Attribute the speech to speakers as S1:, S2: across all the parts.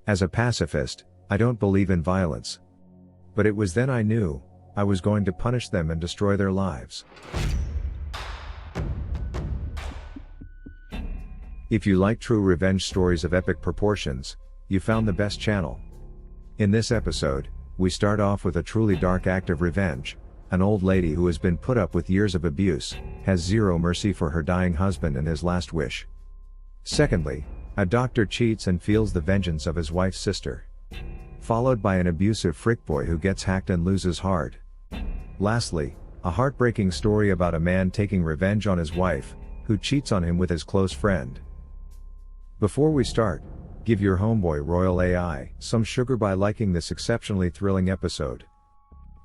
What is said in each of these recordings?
S1: As a pacifist, I don't believe in violence. But it was then I knew, I was going to punish them and destroy their lives. If you like true revenge stories of epic proportions, you found the best channel. In this episode, we start off with a truly dark act of revenge. An old lady who has been put up with years of abuse, has zero mercy for her dying husband and his last wish. Secondly, a doctor cheats and feels the vengeance of his wife's sister. Followed by an abusive freakboy who gets hacked and loses heart. Lastly, a heartbreaking story about a man taking revenge on his wife, who cheats on him with his close friend. Before we start, give your homeboy Royal A.I. some sugar by liking this exceptionally thrilling episode.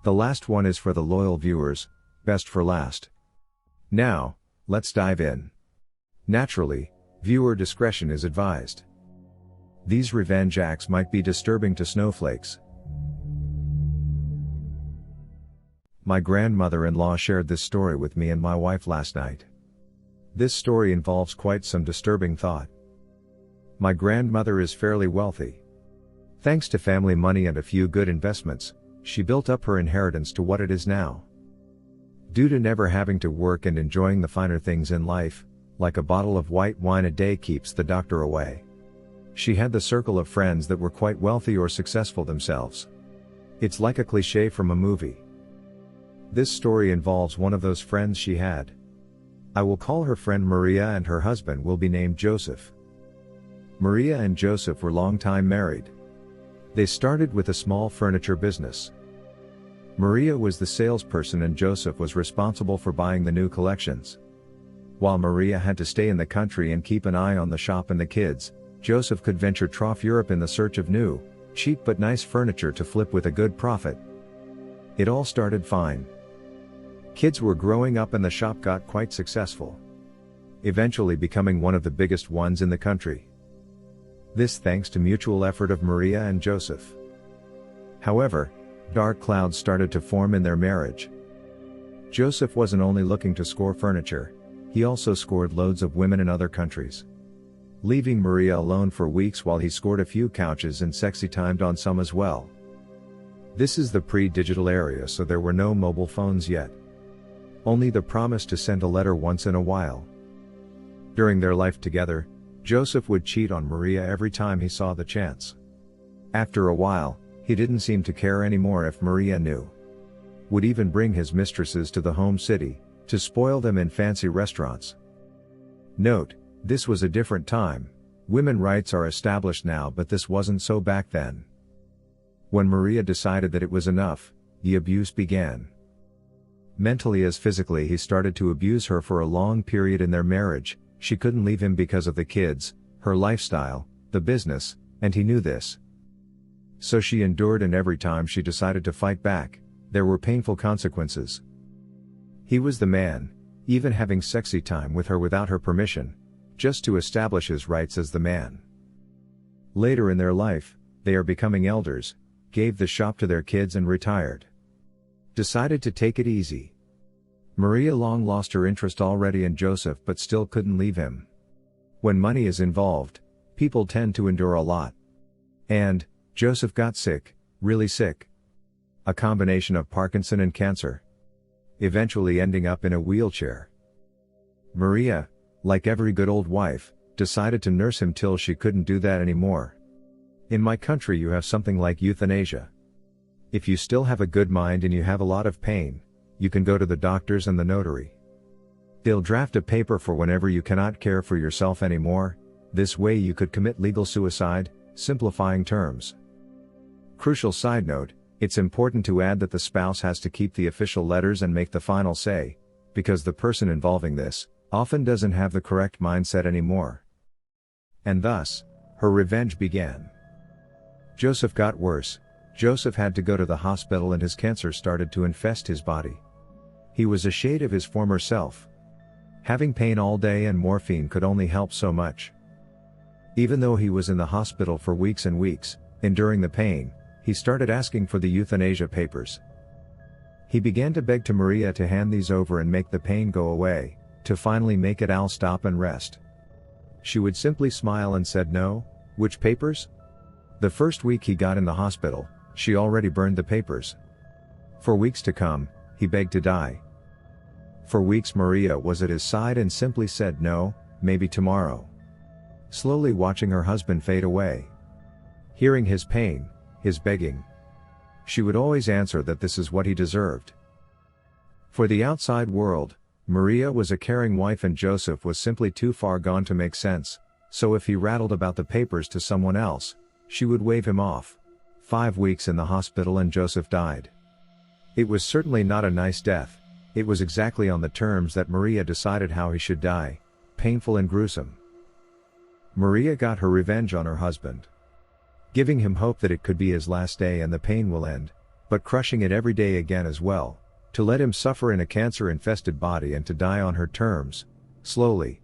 S1: The last one is for the loyal viewers, best for last. Now, let's dive in. Naturally, viewer discretion is advised. These revenge acts might be disturbing to snowflakes. My grandmother-in-law shared this story with me and my wife last night. This story involves quite some disturbing thought. My grandmother is fairly wealthy. Thanks to family money and a few good investments, she built up her inheritance to what it is now. Due to never having to work and enjoying the finer things in life, like a bottle of white wine a day keeps the doctor away. She had the circle of friends that were quite wealthy or successful themselves. It's like a cliché from a movie. This story involves one of those friends she had. I will call her friend Maria and her husband will be named Joseph. Maria and Joseph were long time married. They started with a small furniture business. Maria was the salesperson and Joseph was responsible for buying the new collections. While Maria had to stay in the country and keep an eye on the shop and the kids, Joseph could venture trough Europe in the search of new, cheap but nice furniture to flip with a good profit. It all started fine. Kids were growing up and the shop got quite successful. Eventually becoming one of the biggest ones in the country. This thanks to mutual effort of Maria and Joseph. However, dark clouds started to form in their marriage. Joseph wasn't only looking to score furniture, he also scored loads of women in other countries. Leaving Maria alone for weeks while he scored a few couches and sexy timed on some as well. This is the pre-digital era, so there were no mobile phones yet. Only the promise to send a letter once in a while. During their life together, Joseph would cheat on Maria every time he saw the chance. After a while, he didn't seem to care anymore if Maria knew. Would even bring his mistresses to the home city, to spoil them in fancy restaurants. Note, this was a different time. Women rights are established now, but this wasn't so back then. When Maria decided that it was enough, the abuse began. Mentally as physically, he started to abuse her for a long period in their marriage. She couldn't leave him because of the kids, her lifestyle, the business, and he knew this. So she endured, and every time she decided to fight back, there were painful consequences. He was the man, even having sexy time with her without her permission, just to establish his rights as the man. Later in their life, they are becoming elders, gave the shop to their kids and retired. Decided to take it easy. Maria long lost her interest already in Joseph but still couldn't leave him. When money is involved, people tend to endure a lot. And, Joseph got sick, really sick. A combination of Parkinson and cancer. Eventually ending up in a wheelchair. Maria, like every good old wife, decided to nurse him till she couldn't do that anymore. In my country you have something like euthanasia. If you still have a good mind and you have a lot of pain, you can go to the doctors and the notary. They'll draft a paper for whenever you cannot care for yourself anymore. This way you could commit legal suicide, simplifying terms. Crucial side note, it's important to add that the spouse has to keep the official letters and make the final say, because the person involving this often doesn't have the correct mindset anymore. And thus, her revenge began. Joseph got worse. Joseph had to go to the hospital and his cancer started to infest his body. He was a shade of his former self. Having pain all day and morphine could only help so much. Even though he was in the hospital for weeks and weeks, enduring the pain, he started asking for the euthanasia papers. He began to beg to Maria to hand these over and make the pain go away, to finally make it all stop and rest. She would simply smile and said no. Which papers? The first week he got in the hospital, she already burned the papers. For weeks to come, he begged to die. For weeks Maria was at his side and simply said no, maybe tomorrow. Slowly watching her husband fade away. Hearing his pain, his begging. She would always answer that this is what he deserved. For the outside world, Maria was a caring wife and Joseph was simply too far gone to make sense, so if he rattled about the papers to someone else, she would wave him off. 5 weeks in the hospital and Joseph died. It was certainly not a nice death, it was exactly on the terms that Maria decided how he should die, painful and gruesome. Maria got her revenge on her husband. Giving him hope that it could be his last day and the pain will end, but crushing it every day again as well, to let him suffer in a cancer-infested body and to die on her terms, slowly.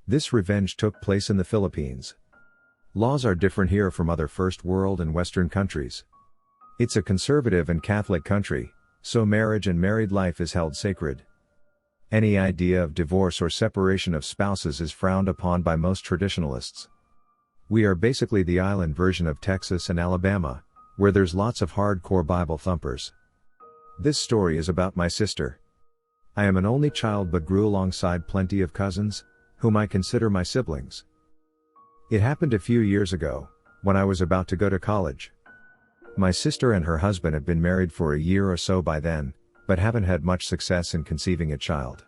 S1: This revenge took place in the Philippines. Laws are different here from other first world and Western countries. It's a conservative and Catholic country, so marriage and married life is held sacred. Any idea of divorce or separation of spouses is frowned upon by most traditionalists. We are basically the island version of Texas and Alabama, where there's lots of hardcore Bible thumpers. This story is about my sister. I am an only child but grew alongside plenty of cousins, whom I consider my siblings. It happened a few years ago, when I was about to go to college. My sister and her husband have been married for a year or so by then, but haven't had much success in conceiving a child.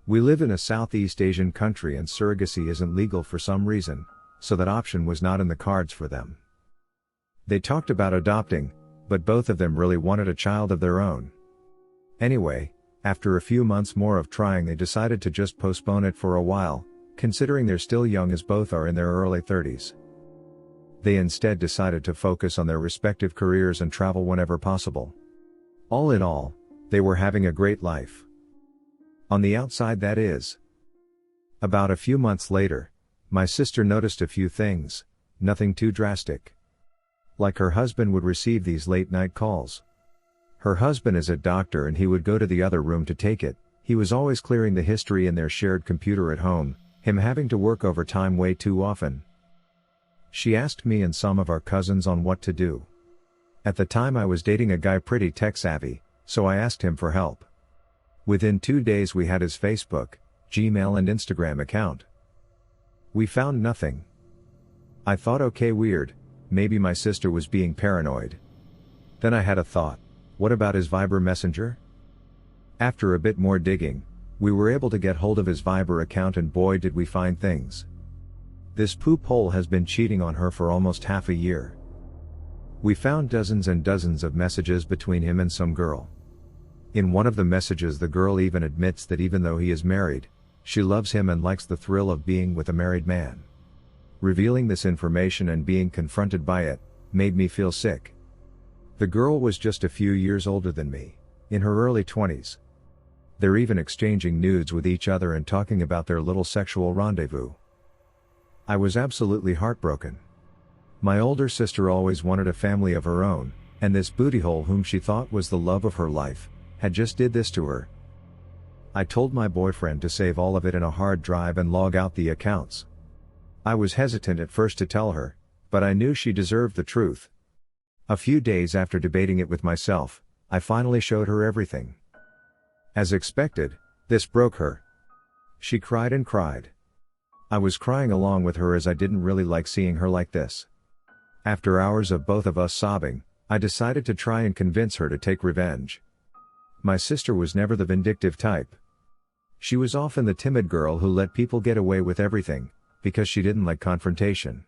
S1: We live in a Southeast Asian country and surrogacy isn't legal for some reason, so that option was not in the cards for them. They talked about adopting, but both of them really wanted a child of their own. Anyway, after a few months more of trying they decided to just postpone it for a while, considering they're still young as both are in their early 30s. They instead decided to focus on their respective careers and travel whenever possible. All in all, they were having a great life. On the outside, that is. About a few months later, my sister noticed a few things, nothing too drastic. Like her husband would receive these late night calls. Her husband is a doctor and he would go to the other room to take it, he was always clearing the history in their shared computer at home, him having to work overtime way too often. She asked me and some of our cousins on what to do. At the time I was dating a guy pretty tech savvy, so I asked him for help. Within 2 days we had his Facebook, Gmail and Instagram account. We found nothing. I thought, okay, weird, maybe my sister was being paranoid. Then I had a thought, what about his Viber Messenger? After a bit more digging, we were able to get hold of his Viber account and boy did we find things. This poop hole has been cheating on her for almost half a year. We found dozens and dozens of messages between him and some girl. In one of the messages the girl even admits that even though he is married, she loves him and likes the thrill of being with a married man. Revealing this information and being confronted by it, made me feel sick. The girl was just a few years older than me, in her early 20s. They're even exchanging nudes with each other and talking about their little sexual rendezvous. I was absolutely heartbroken. My older sister always wanted a family of her own, and this bootyhole whom she thought was the love of her life, had just did this to her. I told my boyfriend to save all of it in a hard drive and log out the accounts. I was hesitant at first to tell her, but I knew she deserved the truth. A few days after debating it with myself, I finally showed her everything. As expected, this broke her. She cried and cried. I was crying along with her as I didn't really like seeing her like this. After hours of both of us sobbing, I decided to try and convince her to take revenge. My sister was never the vindictive type. She was often the timid girl who let people get away with everything, because she didn't like confrontation.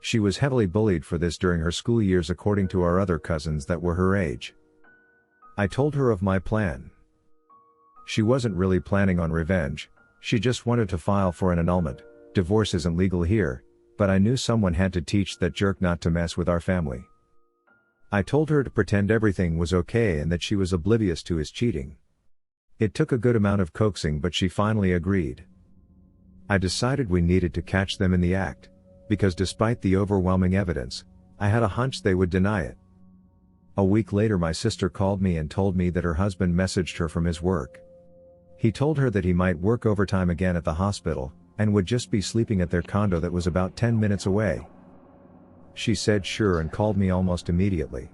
S1: She was heavily bullied for this during her school years according to our other cousins that were her age. I told her of my plan. She wasn't really planning on revenge, she just wanted to file for an annulment. Divorce isn't legal here, but I knew someone had to teach that jerk not to mess with our family. I told her to pretend everything was okay and that she was oblivious to his cheating. It took a good amount of coaxing but she finally agreed. I decided we needed to catch them in the act, because despite the overwhelming evidence, I had a hunch they would deny it. A week later my sister called me and told me that her husband messaged her from his work. He told her that he might work overtime again at the hospital, and would just be sleeping at their condo that was about 10 minutes away. She said sure and called me almost immediately.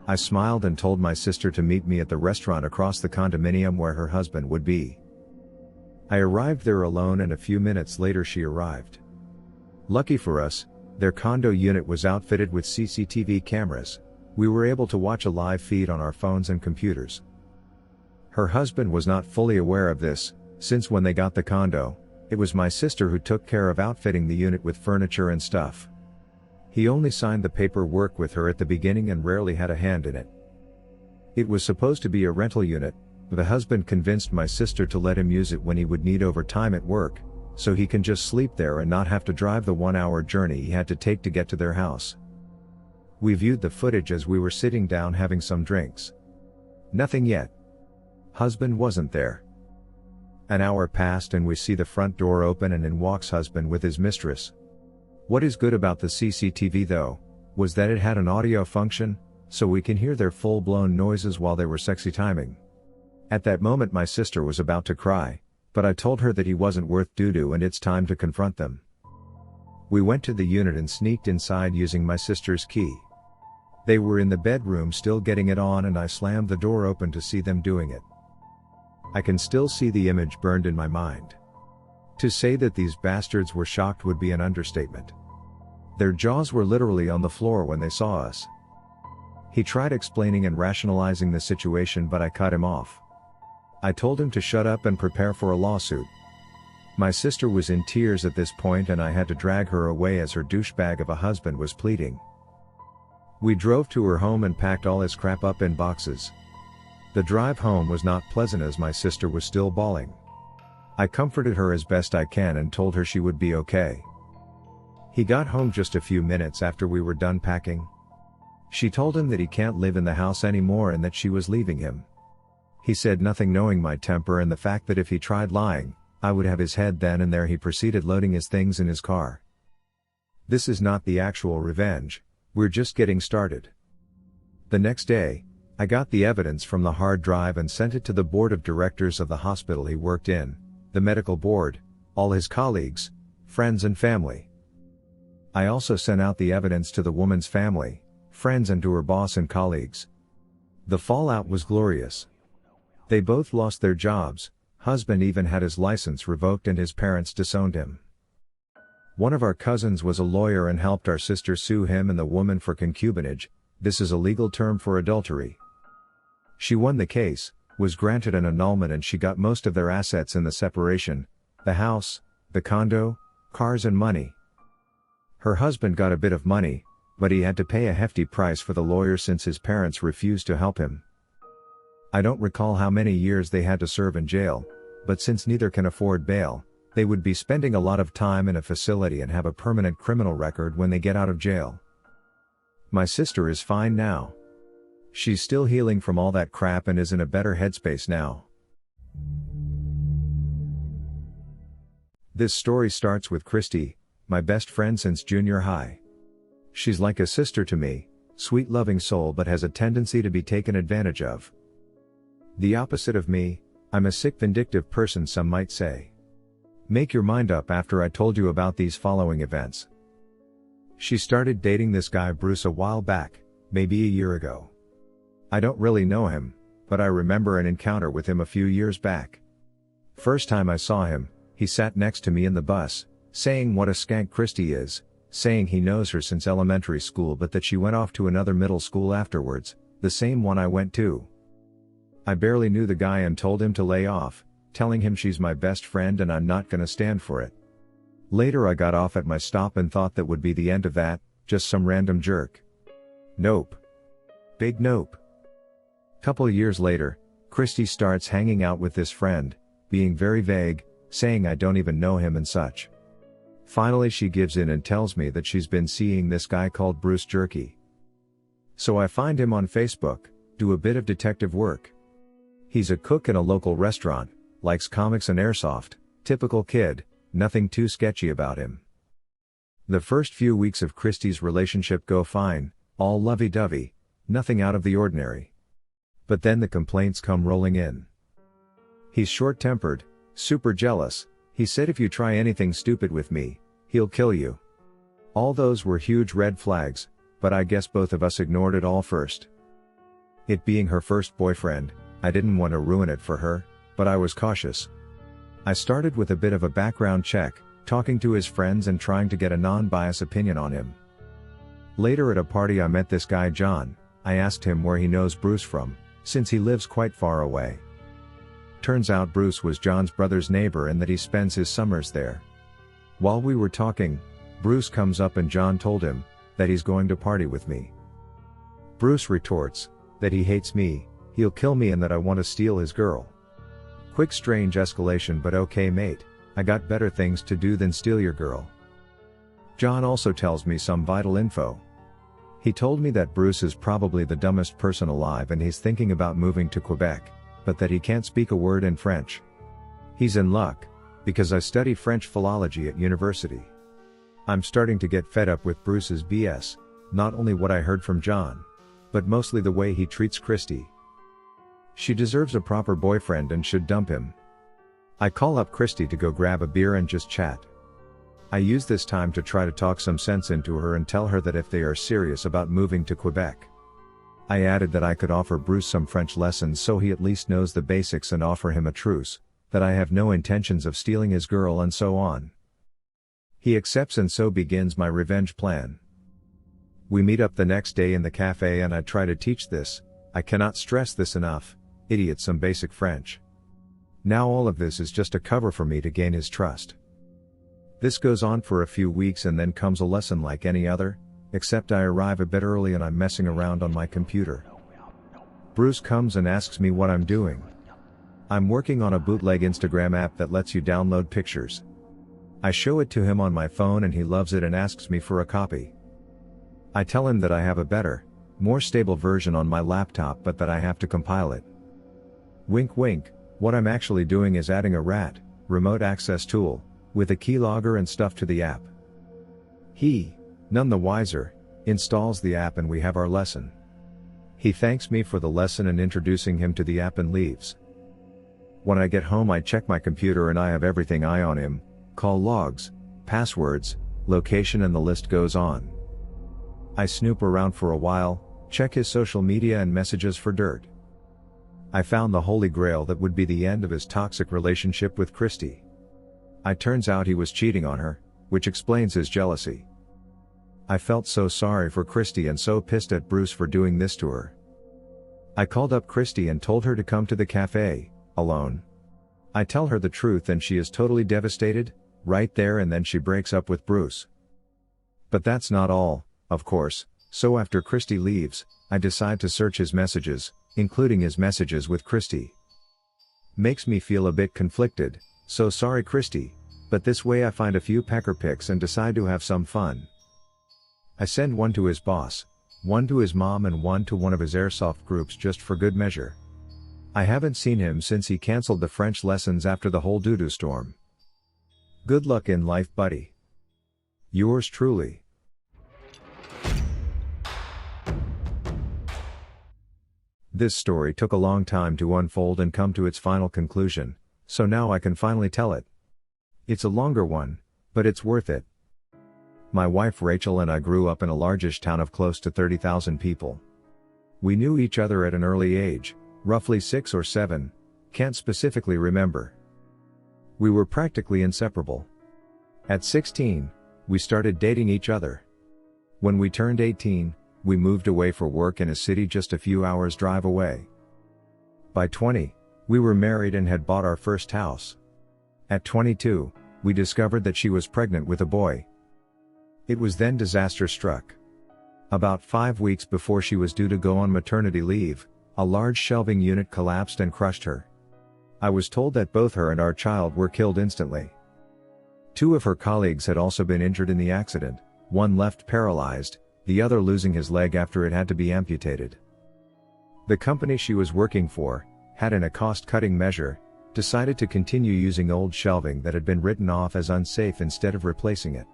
S1: I smiled and told my sister to meet me at the restaurant across the condominium where her husband would be. I arrived there alone and a few minutes later she arrived. Lucky for us, their condo unit was outfitted with CCTV cameras. We were able to watch a live feed on our phones and computers. Her husband was not fully aware of this, since when they got the condo, it was my sister who took care of outfitting the unit with furniture and stuff. He only signed the paperwork with her at the beginning and rarely had a hand in it. It was supposed to be a rental unit, but the husband convinced my sister to let him use it when he would need overtime at work, so he can just sleep there and not have to drive the 1-hour journey he had to take to get to their house. We viewed the footage as we were sitting down having some drinks. Nothing yet. Husband wasn't there. An hour passed and we see the front door open and in walks husband with his mistress. What is good about the CCTV though, was that it had an audio function, so we can hear their full-blown noises while they were sexy timing. At that moment my sister was about to cry, but I told her that he wasn't worth doo-doo and it's time to confront them. We went to the unit and sneaked inside using my sister's key. They were in the bedroom still getting it on and I slammed the door open to see them doing it. I can still see the image burned in my mind. To say that these bastards were shocked would be an understatement. Their jaws were literally on the floor when they saw us. He tried explaining and rationalizing the situation but I cut him off. I told him to shut up and prepare for a lawsuit. My sister was in tears at this point and I had to drag her away as her douchebag of a husband was pleading. We drove to her home and packed all his crap up in boxes. The drive home was not pleasant as my sister was still bawling. I comforted her as best I can and told her she would be okay. He got home just a few minutes after we were done packing. She told him that he can't live in the house anymore and that she was leaving him. He said nothing, knowing my temper and the fact that if he tried lying, I would have his head then and there. He proceeded loading his things in his car. This is not the actual revenge, we're just getting started. The next day, I got the evidence from the hard drive and sent it to the board of directors of the hospital he worked in, the medical board, all his colleagues, friends and family. I also sent out the evidence to the woman's family, friends and to her boss and colleagues. The fallout was glorious. They both lost their jobs, husband even had his license revoked and his parents disowned him. One of our cousins was a lawyer and helped our sister sue him and the woman for concubinage. This is a legal term for adultery. She won the case, was granted an annulment and she got most of their assets in the separation, the house, the condo, cars and money. Her husband got a bit of money, but he had to pay a hefty price for the lawyer since his parents refused to help him. I don't recall how many years they had to serve in jail, but since neither can afford bail, they would be spending a lot of time in a facility and have a permanent criminal record when they get out of jail. My sister is fine now. She's still healing from all that crap and is in a better headspace now. This story starts with Christy, my best friend since junior high. She's like a sister to me, sweet loving soul, but has a tendency to be taken advantage of. The opposite of me, I'm a sick vindictive person, some might say. Make your mind up after I told you about these following events. She started dating this guy Bruce a while back, maybe a year ago. I don't really know him, but I remember an encounter with him a few years back. First time I saw him, he sat next to me in the bus, saying what a skank Christy is, saying he knows her since elementary school but that she went off to another middle school afterwards, the same one I went to. I barely knew the guy and told him to lay off, telling him she's my best friend and I'm not gonna stand for it. Later I got off at my stop and thought that would be the end of that, just some random jerk. Nope. Big nope. Couple years later, Christy starts hanging out with this friend, being very vague, saying I don't even know him and such. Finally she gives in and tells me that she's been seeing this guy called Bruce Jerky. So I find him on Facebook, do a bit of detective work. He's a cook in a local restaurant, likes comics and airsoft, typical kid, nothing too sketchy about him. The first few weeks of Christy's relationship go fine, all lovey-dovey, nothing out of the ordinary. But then the complaints come rolling in. He's short-tempered, super jealous, He said if you try anything stupid with me, he'll kill you. All those were huge red flags, but I guess both of us ignored it all first. It being her first boyfriend, I didn't want to ruin it for her, but I was cautious. I started with a bit of a background check, talking to his friends and trying to get a non-biased opinion on him. Later at a party I met this guy John. I asked him where he knows Bruce from, since he lives quite far away. Turns out Bruce was John's brother's neighbor and that he spends his summers there. While we were talking, Bruce comes up and John told him that he's going to party with me. Bruce retorts that he hates me, he'll kill me and that I want to steal his girl. Quick strange escalation, but okay mate, I got better things to do than steal your girl. John also tells me some vital info. He told me that Bruce is probably the dumbest person alive and he's thinking about moving to Quebec, but that he can't speak a word in French. He's in luck, because I study French philology at university. I'm starting to get fed up with Bruce's BS, not only what I heard from John, but mostly the way he treats Christy. She deserves a proper boyfriend and should dump him. I call up Christy to go grab a beer and just chat. I use this time to try to talk some sense into her and tell her that if they are serious about moving to Quebec. I added that I could offer Bruce some French lessons so he at least knows the basics and offer him a truce, that I have no intentions of stealing his girl and so on. He accepts and so begins my revenge plan. We meet up the next day in the cafe and I try to teach this, I cannot stress this enough, idiot some basic French. Now all of this is just a cover for me to gain his trust. This goes on for a few weeks and then comes a lesson like any other, except I arrive a bit early and I'm messing around on my computer. Bruce comes and asks me what I'm doing. I'm working on a bootleg Instagram app that lets you download pictures. I show it to him on my phone and he loves it and asks me for a copy. I tell him that I have a better, more stable version on my laptop but that I have to compile it. Wink wink, what I'm actually doing is adding a RAT, remote access tool, with a keylogger and stuff to the app. He, none the wiser, installs the app and we have our lesson. He thanks me for the lesson and introducing him to the app and leaves. When I get home I check my computer and I have everything I on him, call logs, passwords, location and the list goes on. I snoop around for a while, check his social media and messages for dirt. I found the holy grail that would be the end of his toxic relationship with Christy. It turns out he was cheating on her, which explains his jealousy. I felt so sorry for Christy and so pissed at Bruce for doing this to her. I called up Christy and told her to come to the cafe, alone. I tell her the truth and she is totally devastated, right there and then she breaks up with Bruce. But that's not all, of course, so after Christy leaves, I decide to search his messages, including his messages with Christy. Makes me feel a bit conflicted, so sorry Christy, but this way I find a few pecker pics and decide to have some fun. I send one to his boss, one to his mom and one to one of his airsoft groups just for good measure. I haven't seen him since he cancelled the French lessons after the whole doo-doo storm. Good luck in life buddy. Yours truly. This story took a long time to unfold and come to its final conclusion, so now I can finally tell it. It's a longer one, but it's worth it. My wife Rachel and I grew up in a largish town of close to 30,000 people. We knew each other at an early age, roughly 6 or 7, can't specifically remember. We were practically inseparable. At 16, we started dating each other. When we turned 18, we moved away for work in a city just a few hours drive away. By 20, we were married and had bought our first house. At 22, we discovered that she was pregnant with a boy. It was then disaster struck. About 5 weeks before she was due to go on maternity leave, a large shelving unit collapsed and crushed her. I was told that both her and our child were killed instantly. 2 of her colleagues had also been injured in the accident, one left paralyzed, the other losing his leg after it had to be amputated. The company she was working for had, in a cost-cutting measure, decided to continue using old shelving that had been written off as unsafe instead of replacing it.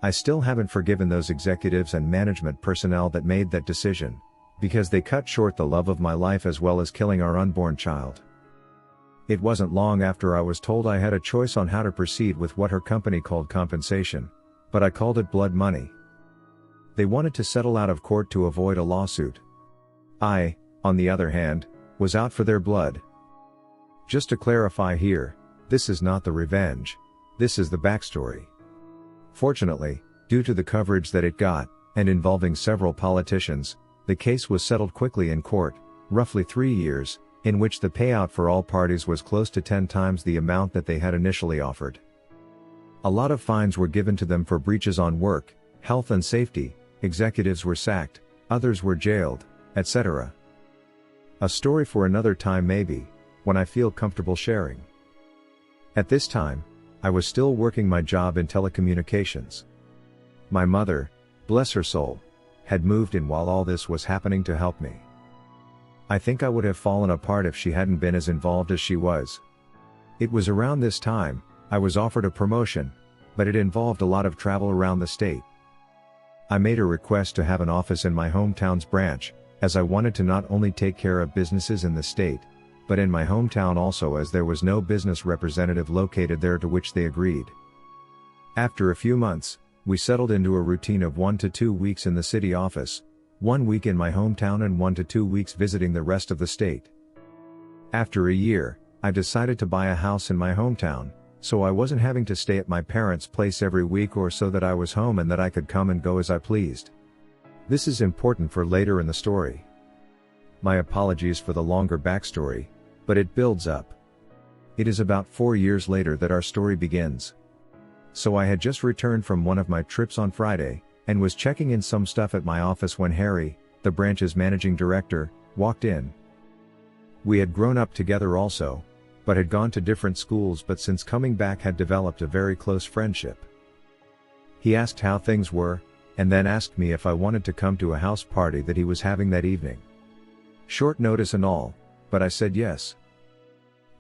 S1: I still haven't forgiven those executives and management personnel that made that decision, because they cut short the love of my life as well as killing our unborn child. It wasn't long after I was told I had a choice on how to proceed with what her company called compensation, but I called it blood money. They wanted to settle out of court to avoid a lawsuit. I, on the other hand, was out for their blood. Just to clarify here, this is not the revenge, this is the backstory. Fortunately, due to the coverage that it got, and involving several politicians, the case was settled quickly in court, roughly 3 years, in which the payout for all parties was close to 10 times the amount that they had initially offered. A lot of fines were given to them for breaches on work, health and safety, executives were sacked, others were jailed, etc. A story for another time maybe, when I feel comfortable sharing. At this time, I was still working my job in telecommunications. My mother, bless her soul, had moved in while all this was happening to help me. I think I would have fallen apart if she hadn't been as involved as she was. It was around this time, I was offered a promotion, but it involved a lot of travel around the state. I made a request to have an office in my hometown's branch, as I wanted to not only take care of businesses in the state, but in my hometown also, as there was no business representative located there, to which they agreed. After a few months, we settled into a routine of 1 to 2 weeks in the city office, 1 week in my hometown and 1 to 2 weeks visiting the rest of the state. After a year, I decided to buy a house in my hometown, so I wasn't having to stay at my parents' place every week or so, that I was home and that I could come and go as I pleased. This is important for later in the story. My apologies for the longer backstory, but it builds up. It is about 4 years later that our story begins. So I had just returned from one of my trips on Friday, and was checking in some stuff at my office when Harry, the branch's managing director, walked in. We had grown up together also, but had gone to different schools, but since coming back had developed a very close friendship. He asked how things were, and then asked me if I wanted to come to a house party that he was having that evening. Short notice and all, but I said yes.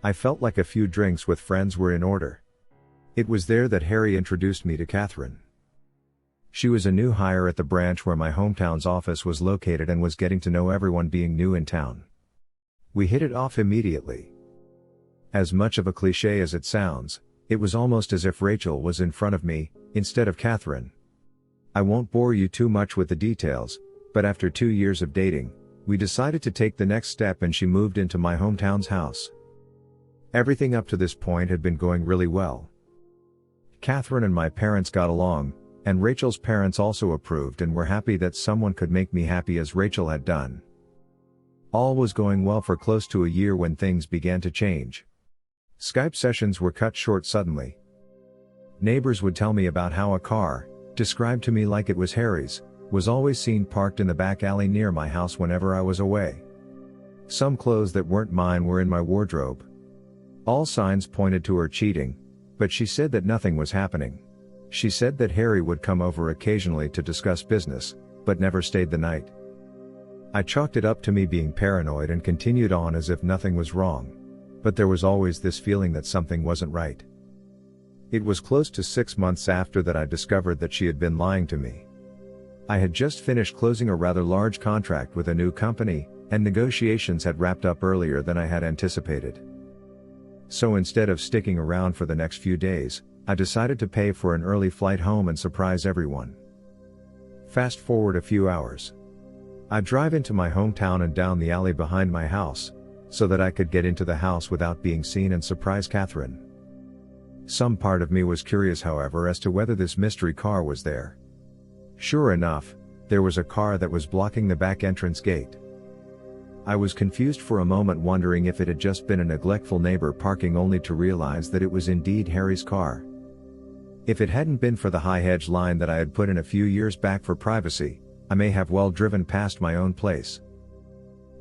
S1: I felt like a few drinks with friends were in order. It was there that Harry introduced me to Catherine. She was a new hire at the branch where my hometown's office was located and was getting to know everyone, being new in town. We hit it off immediately. As much of a cliché as it sounds, it was almost as if Rachel was in front of me, instead of Catherine. I won't bore you too much with the details, but after 2 years of dating, we decided to take the next step and she moved into my hometown's house. Everything up to this point had been going really well. Catherine and my parents got along, and Rachel's parents also approved and were happy that someone could make me happy as Rachel had done. All was going well for close to a year when things began to change. Skype sessions were cut short suddenly. Neighbors would tell me about how a car, described to me like it was Harry's, was always seen parked in the back alley near my house whenever I was away. Some clothes that weren't mine were in my wardrobe. All signs pointed to her cheating, but she said that nothing was happening. She said that Harry would come over occasionally to discuss business, but never stayed the night. I chalked it up to me being paranoid and continued on as if nothing was wrong. But there was always this feeling that something wasn't right. It was close to 6 months after that I discovered that she had been lying to me. I had just finished closing a rather large contract with a new company, and negotiations had wrapped up earlier than I had anticipated. So instead of sticking around for the next few days, I decided to pay for an early flight home and surprise everyone. Fast forward a few hours. I drive into my hometown and down the alley behind my house, so that I could get into the house without being seen and surprise Catherine. Some part of me was curious, however, as to whether this mystery car was there. Sure enough, there was a car that was blocking the back entrance gate. I was confused for a moment, wondering if it had just been a neglectful neighbor parking, only to realize that it was indeed Harry's car. If it hadn't been for the high hedge line that I had put in a few years back for privacy, I may have well driven past my own place.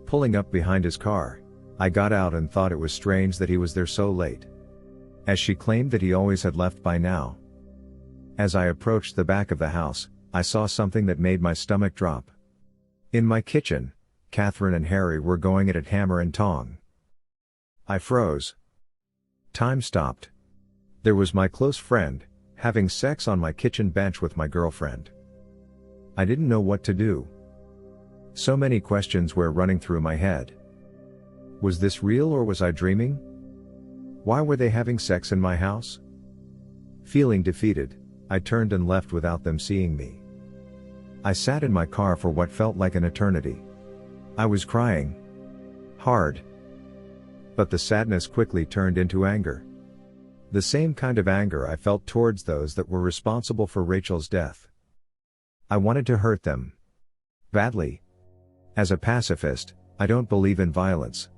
S1: Pulling up behind his car, I got out and thought it was strange that he was there so late, as she claimed that he always had left by now. As I approached the back of the house, I saw something that made my stomach drop. In my kitchen, Catherine and Harry were going at it hammer and tong. I froze. Time stopped. There was my close friend, having sex on my kitchen bench with my girlfriend. I didn't know what to do. So many questions were running through my head. Was this real or was I dreaming? Why were they having sex in my house? Feeling defeated, I turned and left without them seeing me. I sat in my car for what felt like an eternity. I was crying hard. But the sadness quickly turned into anger. The same kind of anger I felt towards those that were responsible for Rachel's death. I wanted to hurt them badly. As a pacifist, I don't believe in violence.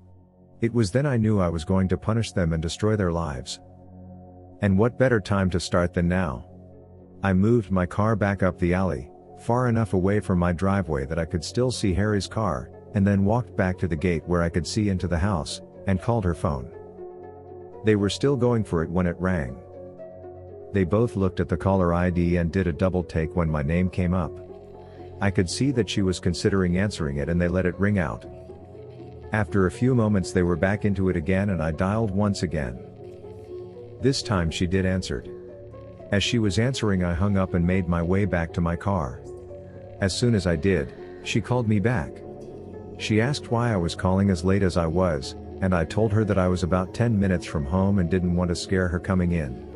S1: It was then I knew I was going to punish them and destroy their lives. And what better time to start than now? I moved my car back up the alley, far enough away from my driveway that I could still see Harry's car, and then walked back to the gate where I could see into the house, and called her phone. They were still going for it when it rang. They both looked at the caller ID and did a double take when my name came up. I could see that she was considering answering it and they let it ring out. After a few moments they were back into it again and I dialed once again. This time she did answered. As she was answering I hung up and made my way back to my car. As soon as I did, she called me back. She asked why I was calling as late as I was, and I told her that I was about 10 minutes from home and didn't want to scare her coming in.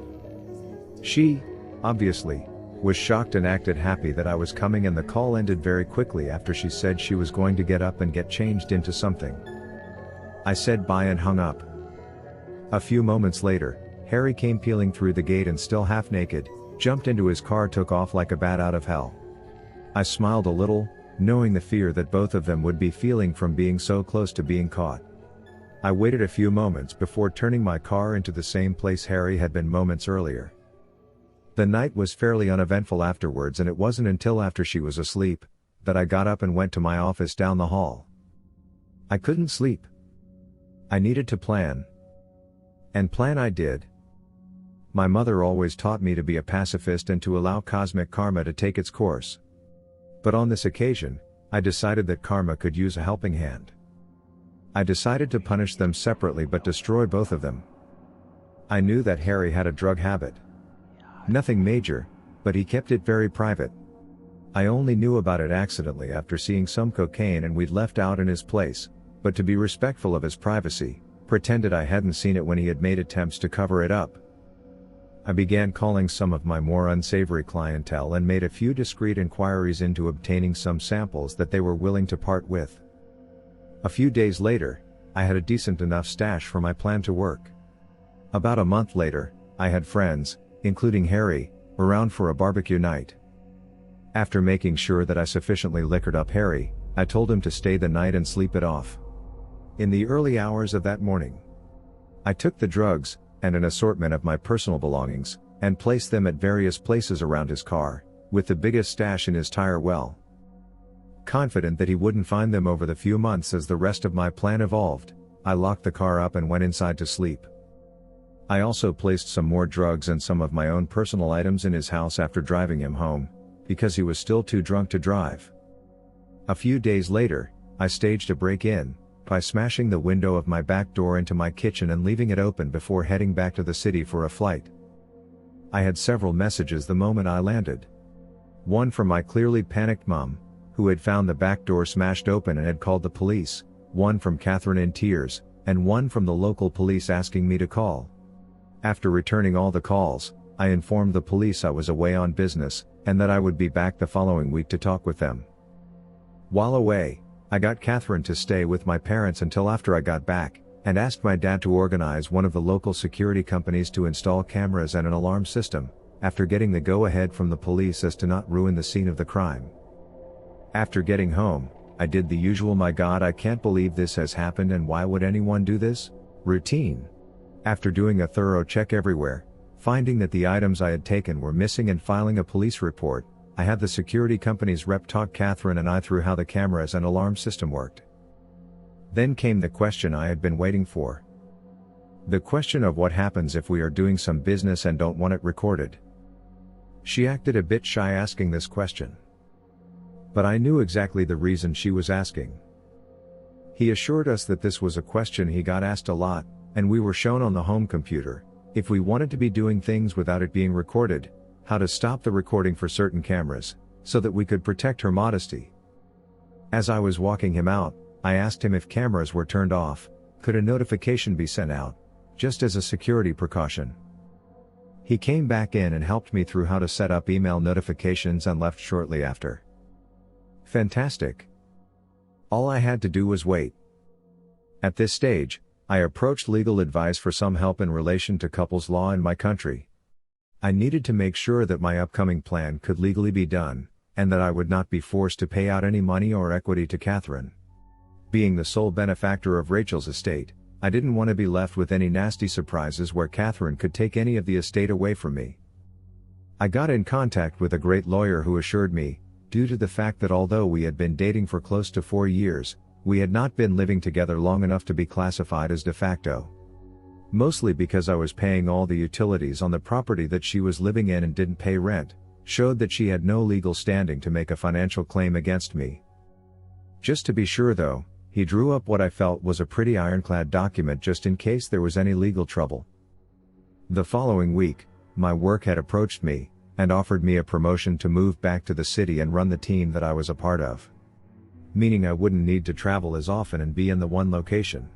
S1: She, obviously, was shocked and acted happy that I was coming, and the call ended very quickly after she said she was going to get up and get changed into something. I said bye and hung up. A few moments later, Harry came peeling through the gate and still half naked, jumped into his car, took off like a bat out of hell. I smiled a little, knowing the fear that both of them would be feeling from being so close to being caught. I waited a few moments before turning my car into the same place Harry had been moments earlier. The night was fairly uneventful afterwards, and it wasn't until after she was asleep that I got up and went to my office down the hall. I couldn't sleep. I needed to plan. And plan I did. My mother always taught me to be a pacifist and to allow cosmic karma to take its course. But on this occasion, I decided that karma could use a helping hand. I decided to punish them separately but destroy both of them. I knew that Harry had a drug habit. Nothing major, but he kept it very private. I only knew about it accidentally after seeing some cocaine and we'd left out in his place, but to be respectful of his privacy, pretended I hadn't seen it when he had made attempts to cover it up. I began calling some of my more unsavory clientele and made a few discreet inquiries into obtaining some samples that they were willing to part with. A few days later, I had a decent enough stash for my plan to work. About a month later, I had friends, including Harry, around for a barbecue night. After making sure that I sufficiently liquored up Harry, I told him to stay the night and sleep it off. In the early hours of that morning, I took the drugs, and an assortment of my personal belongings, and placed them at various places around his car, with the biggest stash in his tire well. Confident that he wouldn't find them over the few months as the rest of my plan evolved, I locked the car up and went inside to sleep. I also placed some more drugs and some of my own personal items in his house after driving him home, because he was still too drunk to drive. A few days later, I staged a break-in, by smashing the window of my back door into my kitchen and leaving it open before heading back to the city for a flight. I had several messages the moment I landed. One from my clearly panicked mom, who had found the back door smashed open and had called the police, one from Catherine in tears, and one from the local police asking me to call. After returning all the calls, I informed the police I was away on business, and that I would be back the following week to talk with them. While away, I got Catherine to stay with my parents until after I got back, and asked my dad to organize one of the local security companies to install cameras and an alarm system, after getting the go-ahead from the police as to not ruin the scene of the crime. After getting home, I did the usual "my God, I can't believe this has happened and why would anyone do this?" routine. After doing a thorough check everywhere, finding that the items I had taken were missing and filing a police report, I had the security company's rep talk Catherine and I through how the cameras and alarm system worked. Then came the question I had been waiting for. The question of what happens if we are doing some business and don't want it recorded. She acted a bit shy asking this question. But I knew exactly the reason she was asking. He assured us that this was a question he got asked a lot, and we were shown on the home computer, if we wanted to be doing things without it being recorded, how to stop the recording for certain cameras, so that we could protect her modesty. As I was walking him out, I asked him if cameras were turned off, could a notification be sent out, just as a security precaution. He came back in and helped me through how to set up email notifications and left shortly after. Fantastic. All I had to do was wait. At this stage, I approached legal advice for some help in relation to couples law in my country. I needed to make sure that my upcoming plan could legally be done, and that I would not be forced to pay out any money or equity to Catherine. Being the sole benefactor of Rachel's estate, I didn't want to be left with any nasty surprises where Catherine could take any of the estate away from me. I got in contact with a great lawyer who assured me, due to the fact that although we had been dating for close to 4 years, we had not been living together long enough to be classified as de facto. Mostly because I was paying all the utilities on the property that she was living in and didn't pay rent, showed that she had no legal standing to make a financial claim against me. Just to be sure though, he drew up what I felt was a pretty ironclad document just in case there was any legal trouble. The following week, my work had approached me, and offered me a promotion to move back to the city and run the team that I was a part of. Meaning I wouldn't need to travel as often and be in the one location.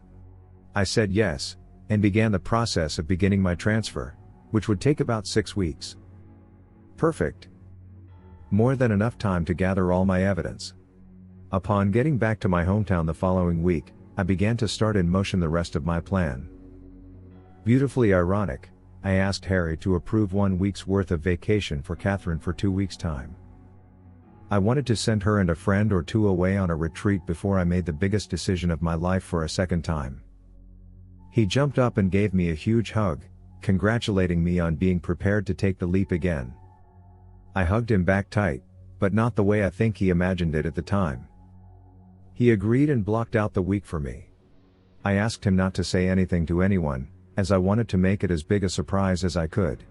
S1: I said yes, and began the process of beginning my transfer, which would take about 6 weeks. Perfect. More than enough time to gather all my evidence. Upon getting back to my hometown the following week, I began to start in motion the rest of my plan. Beautifully ironic, I asked Harry to approve 1 week's worth of vacation for Catherine for 2 weeks' time. I wanted to send her and a friend or two away on a retreat before I made the biggest decision of my life for a second time. He jumped up and gave me a huge hug, congratulating me on being prepared to take the leap again. I hugged him back tight, but not the way I think he imagined it at the time. He agreed and blocked out the week for me. I asked him not to say anything to anyone, as I wanted to make it as big a surprise as I could.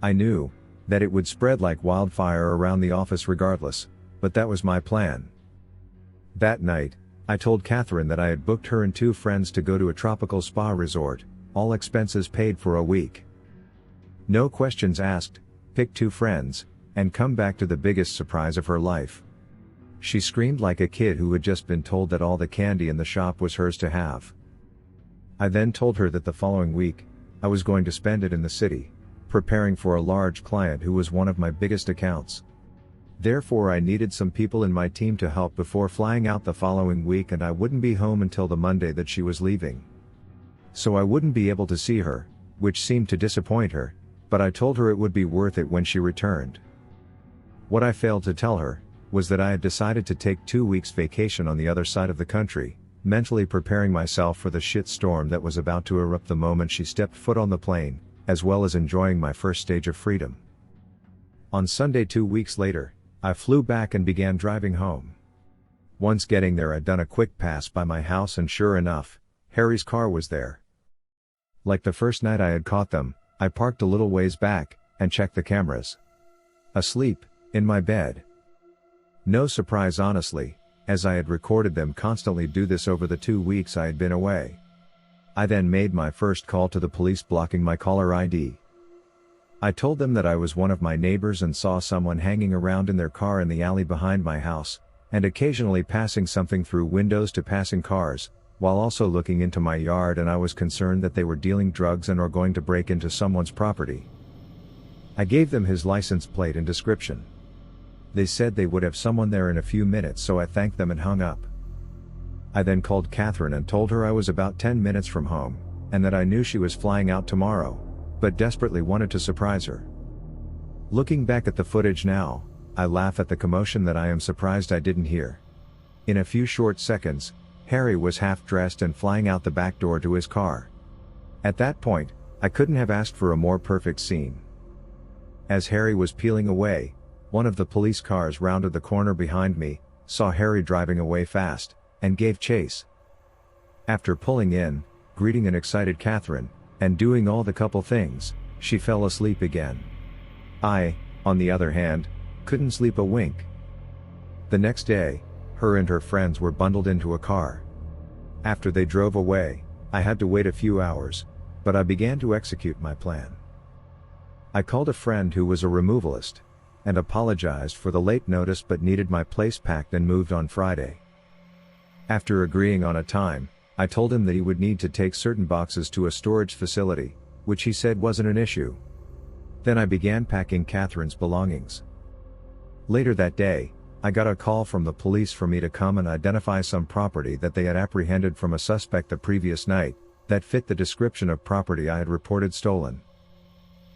S1: I knew that it would spread like wildfire around the office regardless, but that was my plan. That night, I told Catherine that I had booked her and 2 friends to go to a tropical spa resort, all expenses paid for a week. No questions asked, pick 2 friends, and come back to the biggest surprise of her life. She screamed like a kid who had just been told that all the candy in the shop was hers to have. I then told her that the following week, I was going to spend it in the city, preparing for a large client who was one of my biggest accounts. Therefore I needed some people in my team to help before flying out the following week, and I wouldn't be home until the Monday that she was leaving. So I wouldn't be able to see her, which seemed to disappoint her, but I told her it would be worth it when she returned. What I failed to tell her was that I had decided to take 2 weeks vacation on the other side of the country, mentally preparing myself for the shitstorm that was about to erupt the moment she stepped foot on the plane, as well as enjoying my first stage of freedom. On Sunday 2 weeks later, I flew back and began driving home. Once getting there, I'd done a quick pass by my house, and sure enough, Harry's car was there. Like the first night I had caught them, I parked a little ways back, and checked the cameras. Asleep, in my bed. No surprise honestly, as I had recorded them constantly do this over the 2 weeks I had been away. I then made my first call to the police, blocking my caller ID. I told them that I was one of my neighbors and saw someone hanging around in their car in the alley behind my house, and occasionally passing something through windows to passing cars, while also looking into my yard, and I was concerned that they were dealing drugs and or going to break into someone's property. I gave them his license plate and description. They said they would have someone there in a few minutes, so I thanked them and hung up. I then called Catherine and told her I was about 10 minutes from home, and that I knew she was flying out tomorrow, but desperately wanted to surprise her. Looking back at the footage now, I laugh at the commotion that I am surprised I didn't hear. In a few short seconds, Harry was half dressed and flying out the back door to his car. At that point, I couldn't have asked for a more perfect scene. As Harry was peeling away, one of the police cars rounded the corner behind me, saw Harry driving away fast, and gave chase. After pulling in, greeting an excited Catherine, and doing all the couple things, she fell asleep again. I, on the other hand, couldn't sleep a wink. The next day, her and her friends were bundled into a car. After they drove away, I had to wait a few hours, but I began to execute my plan. I called a friend who was a removalist, and apologized for the late notice, but needed my place packed and moved on Friday. After agreeing on a time, I told him that he would need to take certain boxes to a storage facility, which he said wasn't an issue. Then I began packing Catherine's belongings. Later that day, I got a call from the police for me to come and identify some property that they had apprehended from a suspect the previous night, that fit the description of property I had reported stolen.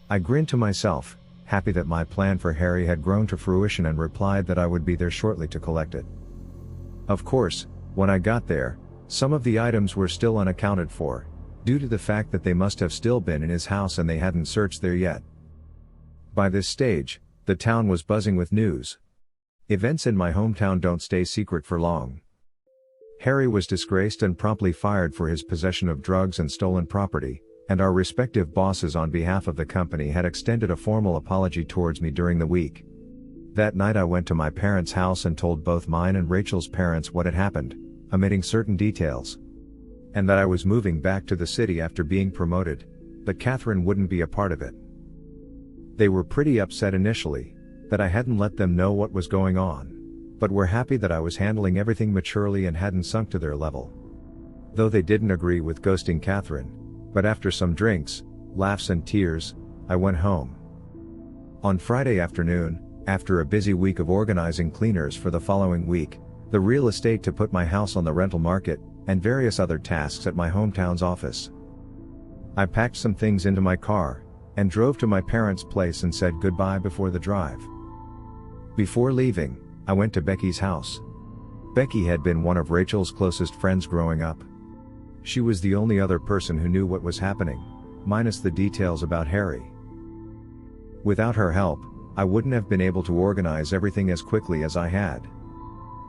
S1: I grinned to myself, happy that my plan for Harry had grown to fruition, and replied that I would be there shortly to collect it. Of course, when I got there, some of the items were still unaccounted for, due to the fact that they must have still been in his house and they hadn't searched there yet. By this stage, the town was buzzing with news. Events in my hometown don't stay secret for long. Harry was disgraced and promptly fired for his possession of drugs and stolen property, and our respective bosses on behalf of the company had extended a formal apology towards me during the week. That night I went to my parents' house and told both mine and Rachel's parents what had happened, omitting certain details. And that I was moving back to the city after being promoted, but Catherine wouldn't be a part of it. They were pretty upset initially, that I hadn't let them know what was going on, but were happy that I was handling everything maturely and hadn't sunk to their level. Though they didn't agree with ghosting Catherine, but after some drinks, laughs and tears, I went home. On Friday afternoon, after a busy week of organizing cleaners for the following week, the real estate to put my house on the rental market, and various other tasks at my hometown's office, I packed some things into my car, and drove to my parents' place and said goodbye before the drive. Before leaving, I went to Becky's house. Becky had been one of Rachel's closest friends growing up. She was the only other person who knew what was happening, minus the details about Harry. Without her help, I wouldn't have been able to organize everything as quickly as I had.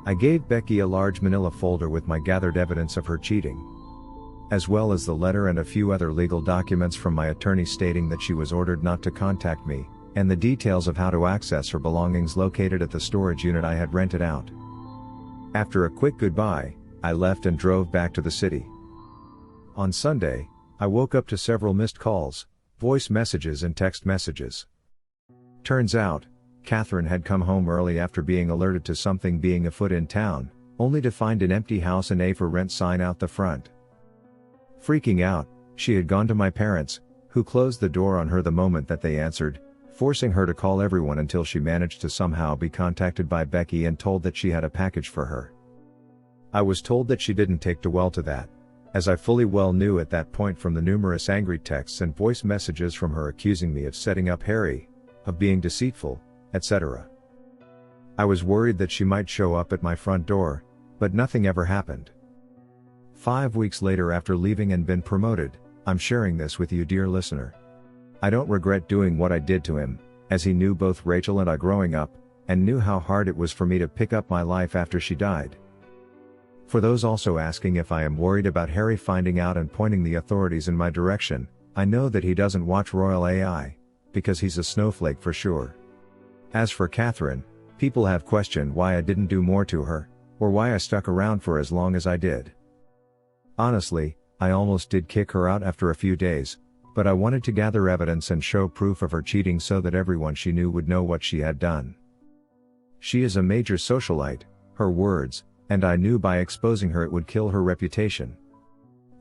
S1: I gave Becky a large manila folder with my gathered evidence of her cheating, as well as the letter and a few other legal documents from my attorney stating that she was ordered not to contact me, and the details of how to access her belongings located at the storage unit I had rented out. After a quick goodbye, I left and drove back to the city. On Sunday, I woke up to several missed calls, voice messages and text messages. Turns out, Catherine had come home early after being alerted to something being afoot in town, only to find an empty house and a for rent sign out the front. Freaking out, she had gone to my parents, who closed the door on her the moment that they answered, forcing her to call everyone until she managed to somehow be contacted by Becky and told that she had a package for her. I was told that she didn't take too well to that, as I fully well knew at that point from the numerous angry texts and voice messages from her accusing me of setting up Harry, of being deceitful, etc. I was worried that she might show up at my front door, but nothing ever happened. 5 weeks later, after leaving and been promoted, I'm sharing this with you, dear listener. I don't regret doing what I did to him, as he knew both Rachel and I growing up, and knew how hard it was for me to pick up my life after she died. For those also asking if I am worried about Harry finding out and pointing the authorities in my direction, I know that he doesn't watch Royal A.I, because he's a snowflake for sure. As for Catherine, people have questioned why I didn't do more to her, or why I stuck around for as long as I did. Honestly, I almost did kick her out after a few days, but I wanted to gather evidence and show proof of her cheating so that everyone she knew would know what she had done. She is a major socialite, her words, and I knew by exposing her it would kill her reputation.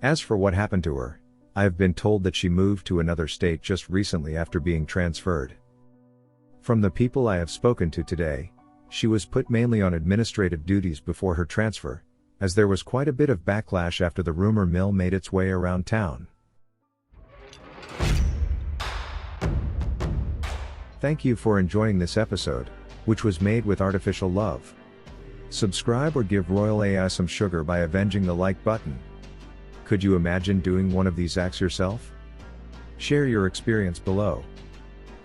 S1: As for what happened to her, I have been told that she moved to another state just recently after being transferred. From the people I have spoken to today, she was put mainly on administrative duties before her transfer, as there was quite a bit of backlash after the rumor mill made its way around town. Thank you for enjoying this episode, which was made with artificial love. Subscribe or give Royal A.I some sugar by avenging the like button. Could you imagine doing one of these acts yourself? Share your experience below.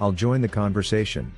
S1: I'll join the conversation.